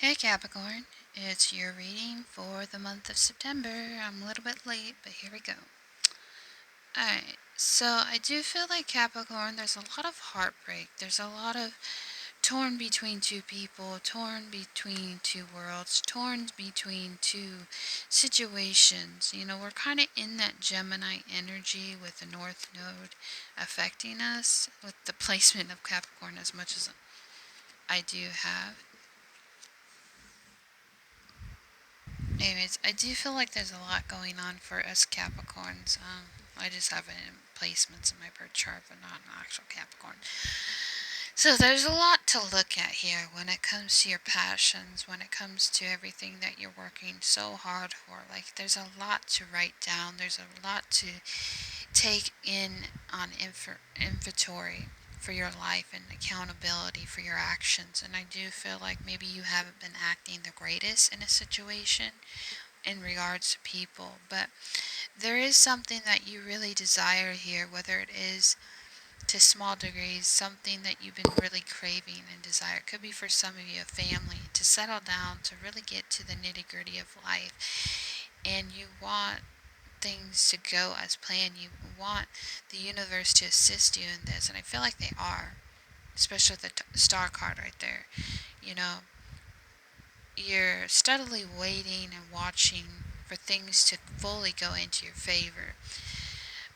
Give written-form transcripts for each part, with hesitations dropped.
Hey Capricorn, it's your reading for the month of September. I'm a little bit late, but here we go. Alright, so I do feel like Capricorn, there's a lot of heartbreak. There's a lot of torn between two people, torn between two worlds, torn between two situations. We're kind of in that Gemini energy with the North Node affecting us with the placement of Capricorn as much as I do have. Anyways, I do feel like there's a lot going on for us Capricorns. I just have it in placements in my birth chart, but not an actual Capricorn. So there's a lot to look at here when it comes to your passions, when it comes to everything that you're working so hard for. Like, there's a lot to write down. There's a lot to take in on inventory for your life and accountability for your actions. And I do feel like maybe you haven't been acting the greatest in a situation in regards to people, but there is something that you really desire here, whether it is to small degrees, something that you've been really craving and desire. It could be for some of you a family, to settle down, to really get to the nitty gritty of life. And you want things to go as planned. You want the universe to assist you in this, and I feel like they are, especially with the star card right there. You know, you're steadily waiting and watching for things to fully go into your favor.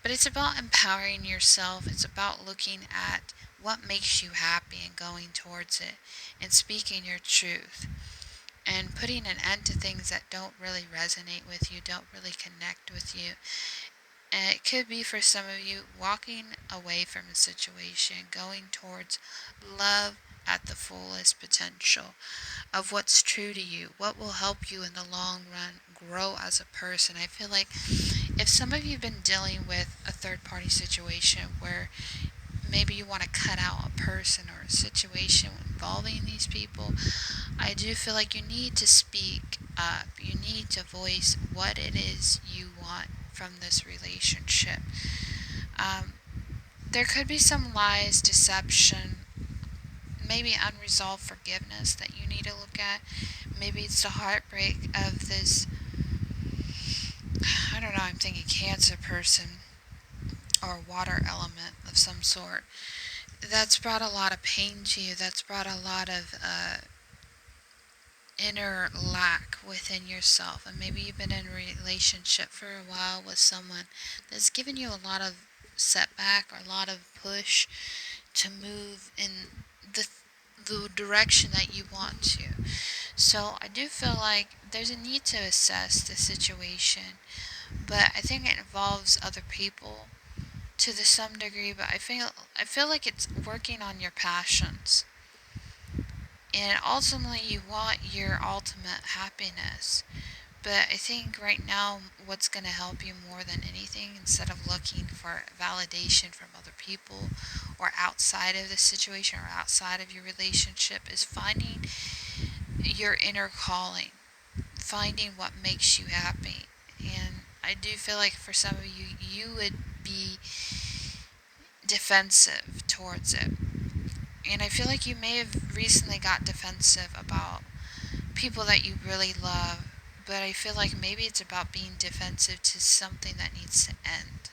But it's about empowering yourself. It's about looking at what makes you happy and going towards it and speaking your truth and putting an end to things that don't really resonate with you, don't really connect with you. And it could be for some of you walking away from a situation, going towards love at the fullest potential of what's true to you, what will help you in the long run grow as a person. I feel like if some of you have been dealing with a third party situation where maybe you want to cut out a person or a situation involving these people, I do feel like you need to speak up. You need to voice what it is you want from this relationship. Um, there could be some lies, deception, maybe unresolved forgiveness that you need to look at. Maybe it's the heartbreak of this, I don't know, I'm thinking Cancer person or water element of some sort. That's brought a lot of pain to you. That's brought a lot of inner lack within yourself. And maybe you've been in a relationship for a while with someone that's given you a lot of setback or a lot of push to move in the direction that you want to. So I do feel like there's a need to assess the situation, but I think it involves other people to the some degree. But I feel like it's working on your passions, and ultimately you want your ultimate happiness. But I think right now what's going to help you more than anything, instead of looking for validation from other people or outside of the situation or outside of your relationship, is finding your inner calling, finding what makes you happy. And I do feel like for some of you, you would be defensive towards it. And I feel like you may have recently got defensive about people that you really love, but I feel like maybe it's about being defensive to something that needs to end.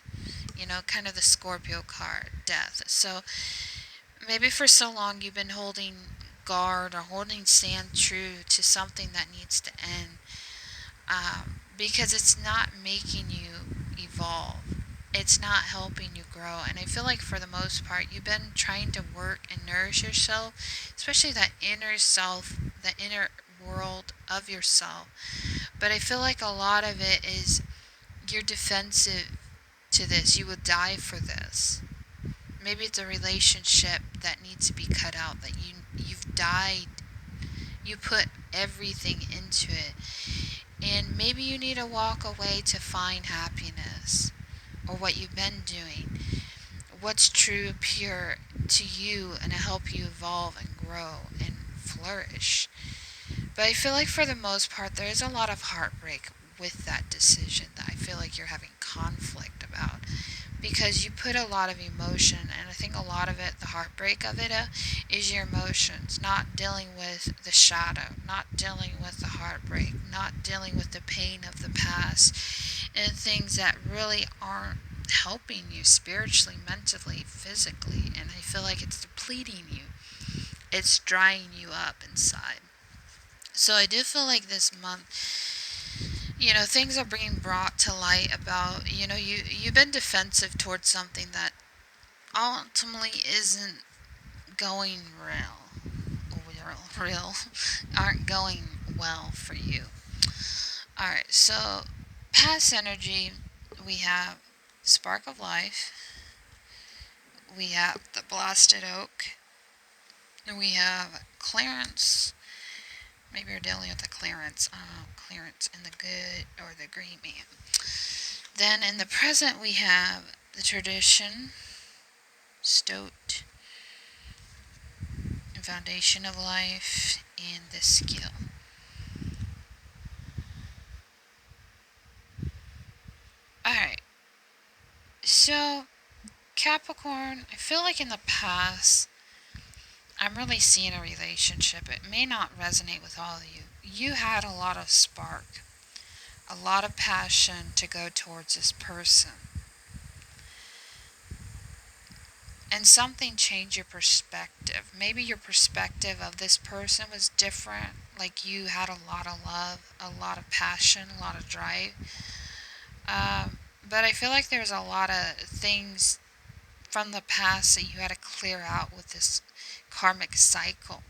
Kind of the Scorpio card, death. So maybe for so long you've been holding guard or holding stand true to something that needs to end, because it's not making you evolve. It's not helping you grow. And I feel like for the most part, you've been trying to work and nourish yourself, especially that inner self, the inner world of yourself. But I feel like a lot of it is you're defensive to this. You would die for this. Maybe it's a relationship that needs to be cut out, that you've died. You put everything into it. And maybe you need to walk away to find happiness, or what you've been doing, what's true, pure to you, and to help you evolve and grow and flourish. But I feel like for the most part, there is a lot of heartbreak with that decision that I feel like you're having conflict about. because you put a lot of emotion, and I think a lot of it, the heartbreak of it, is your emotions, not dealing with the shadow, not dealing with the heartbreak, not dealing with the pain of the past, and things that really aren't helping you spiritually, mentally, physically, and I feel like it's depleting you. It's drying you up inside. So I do feel like this month, things are being brought to light about, you've been defensive towards something that ultimately isn't going real, aren't going well for you. Alright, so past energy, we have Spark of Life, we have the Blasted Oak, and we have Clearance. Maybe you're dealing with the clearance. Clearance in the good or the green man. Then in the present, we have the tradition, stoat, foundation of life, and the skill. Alright, so Capricorn, I feel like in the past, I'm really seeing a relationship. It may not resonate with all of you. You had a lot of spark, a lot of passion to go towards this person. And something changed your perspective. Maybe your perspective of this person was different. Like you had a lot of love, a lot of passion, a lot of drive. But I feel like there's a lot of things from the past that you had to clear out with this karmic cycle.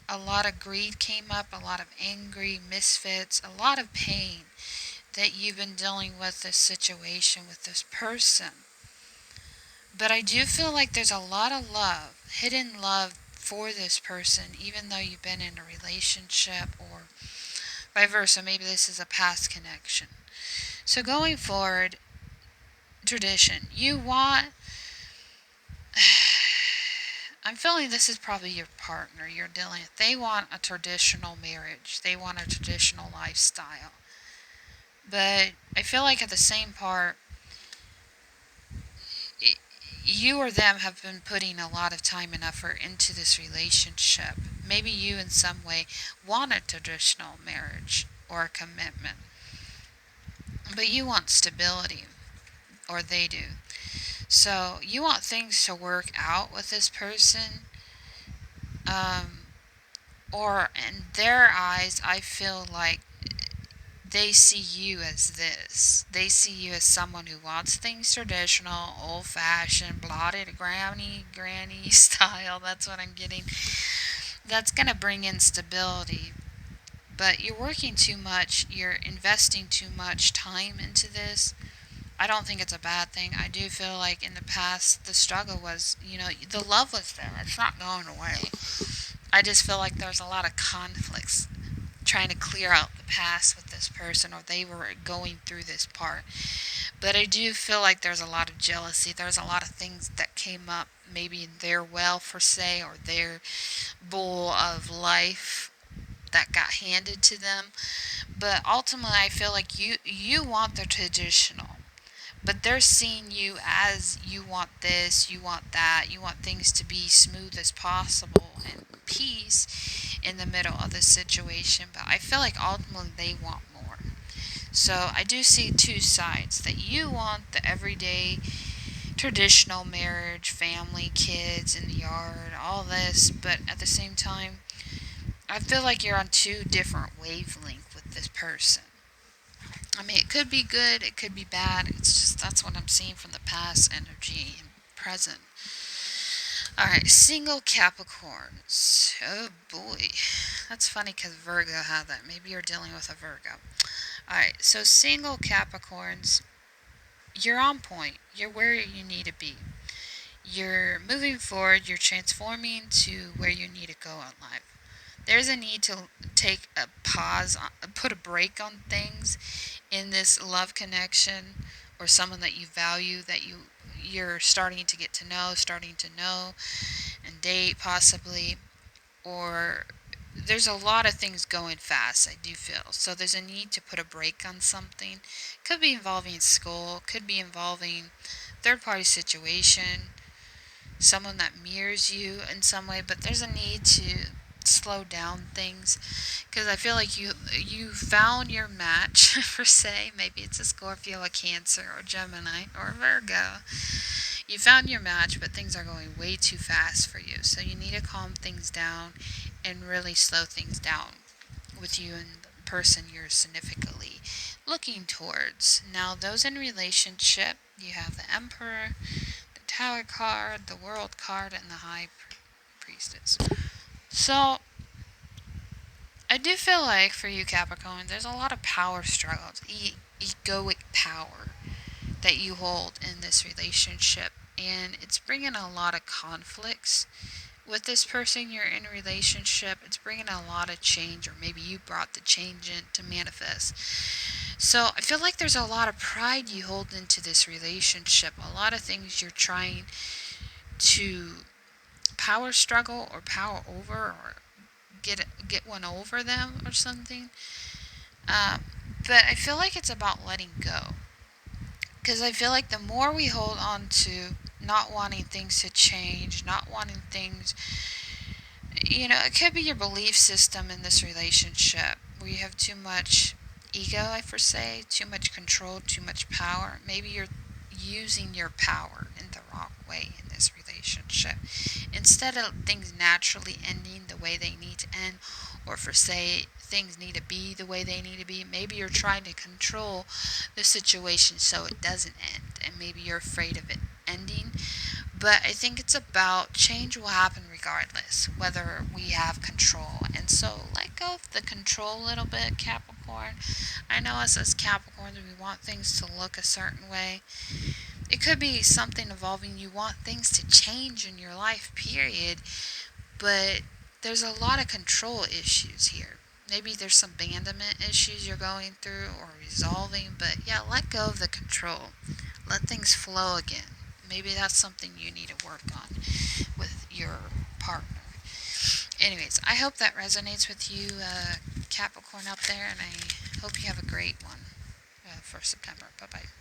A lot of greed came up, a lot of angry misfits, a lot of pain that you've been dealing with this situation with this person. But I do feel like there's a lot of love, hidden love for this person, even though you've been in a relationship or vice versa. Maybe this is a past connection. So going forward, tradition. You want. I'm feeling this is probably your partner you're dealing with. They want a traditional marriage, they want a traditional lifestyle. But I feel like at the same part, you or them have been putting a lot of time and effort into this relationship. Maybe you in some way want a traditional marriage or a commitment. But you want stability, or they do. So you want things to work out with this person. Or in their eyes, I feel like they see you as this. They see you as someone who wants things traditional, old fashioned, blotted granny style. That's what I'm getting. That's going to bring in stability. But you're working too much, you're investing too much time into this. I don't think it's a bad thing. I do feel like in the past, the struggle was, the love was there. It's not going away. I just feel like there's a lot of conflicts trying to clear out the past with this person, or they were going through this part. But I do feel like there's a lot of jealousy. There's a lot of things that came up, maybe in their well, for say, or their bowl of life that got handed to them. But ultimately, I feel like you want the traditional. But they're seeing you as you want this, you want that, you want things to be smooth as possible and peace in the middle of the situation. But I feel like ultimately they want more. So I do see two sides, that you want the everyday traditional marriage, family, kids in the yard, all this, but at the same time, I feel like you're on two different wavelengths with this person. I mean, it could be good, it could be bad. It's just that's what I'm seeing from the past energy and present. Alright, single Capricorns. Oh boy. That's funny because Virgo had that. Maybe you're dealing with a Virgo. Alright, so single Capricorns, you're on point. You're where you need to be. You're moving forward, you're transforming to where you need to go in life. There's a need to take a pause, put a break on things in this love connection, or someone that you value, that you're starting to get to know, and date possibly, or there's a lot of things going fast, I do feel. So there's a need to put a break on something. Could be involving school, could be involving third party situation, someone that mirrors you in some way, but there's a need to slow down things because I feel like you found your match per se. Maybe it's a Scorpio, a Cancer, or Gemini, or a Virgo. You found your match, but things are going way too fast for you. So you need to calm things down and really slow things down with you and the person you're significantly looking towards. Now, those in relationship, you have the Emperor, the Tower card, the World card, and the High Priestess. So, I do feel like for you, Capricorn, there's a lot of power struggles, egoic power that you hold in this relationship, and it's bringing a lot of conflicts with this person you're in a relationship. It's bringing a lot of change, or maybe you brought the change in to manifest. So I feel like there's a lot of pride you hold into this relationship, a lot of things you're trying to power struggle or power over, or get one over them or something. But I feel like it's about letting go. Because I feel like the more we hold on to not wanting things to change, not wanting things, it could be your belief system in this relationship where you have too much ego, I per se, too much control, too much power. Maybe you're using your power in the wrong way in this relationship. Instead of things naturally ending the way they need to end, or for say things need to be the way they need to be, maybe you're trying to control the situation so it doesn't end, and maybe you're afraid of it ending. But I think it's about change will happen regardless, whether we have control. And so let go of the control a little bit, Capricorn. I know us as Capricorns, we want things to look a certain way. It could be something involving you want things to change in your life, period. But there's a lot of control issues here. Maybe there's some abandonment issues you're going through or resolving, but yeah, let go of the control. Let things flow again. Maybe that's something you need to work on with your partner. Anyways, I hope that resonates with you, Capricorn out there, and I hope you have a great one for September. Bye bye.